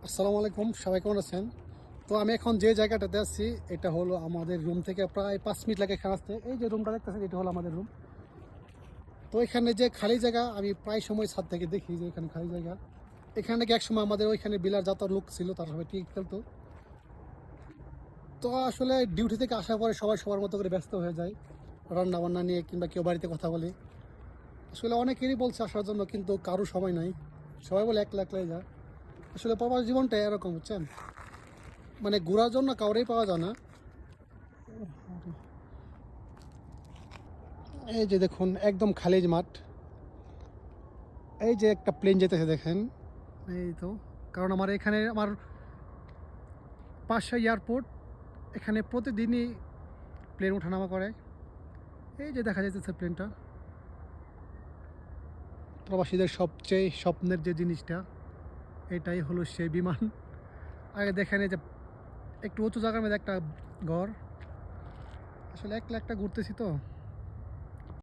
আসসালামু আলাইকুম, সবাই কেমন আছেন? তো আমি এখন যে জায়গাটাতে আছি এটা হলো আমাদের রুম থেকে প্রায় 5 মিনিট লাগে এখানে আসতে। এই যে রুমটা দেখতেছেন এটা হলো আমাদের রুম। তো এখানে যে খালি জায়গা আমি প্রায় সময় ছাদ থেকে দেখি যে এখানে খালি জায়গা। এখানে নাকি একসময় আমাদের ওইখানে বিলার যত লোক ছিল তারা সবাই টিকিট খেলতো। তো আসলে ডিউটি থেকে আসার পরে সবাই সবার মতো করে ব্যস্ত হয়ে যায় রান্না বান্না নিয়ে, কিংবা কেউ বাড়িতে কথা বলে। আসলে অনেকেরই বলছে আসার জন্য, কিন্তু কারো সময় নাই। সবাই বলে একলা একলাই যা। আসলে প্রবাস জীবনটা এরকম, বুঝছেন? মানে ঘোরার জন্য কাউরেই পাওয়া যায় না। এই যে দেখুন একদম খালি মাঠ। এই যে একটা প্লেন যেতেছে দেখেন। এই তো, কারণ আমার এখানে আমার পাশে এয়ারপোর্ট, এখানে প্রতিদিনই প্লেন ওঠানামা করে। এই যে দেখা যাইতেছে প্লেনটা। প্রবাসীদের সবচেয়ে স্বপ্নের যে জিনিসটা, এটাই হলো সেই বিমান। আগে দেখেন এই যে একটু উঁচু জায়গার মধ্যে একটা ঘর। আসলে একলা একটা ঘুরতেছি তো।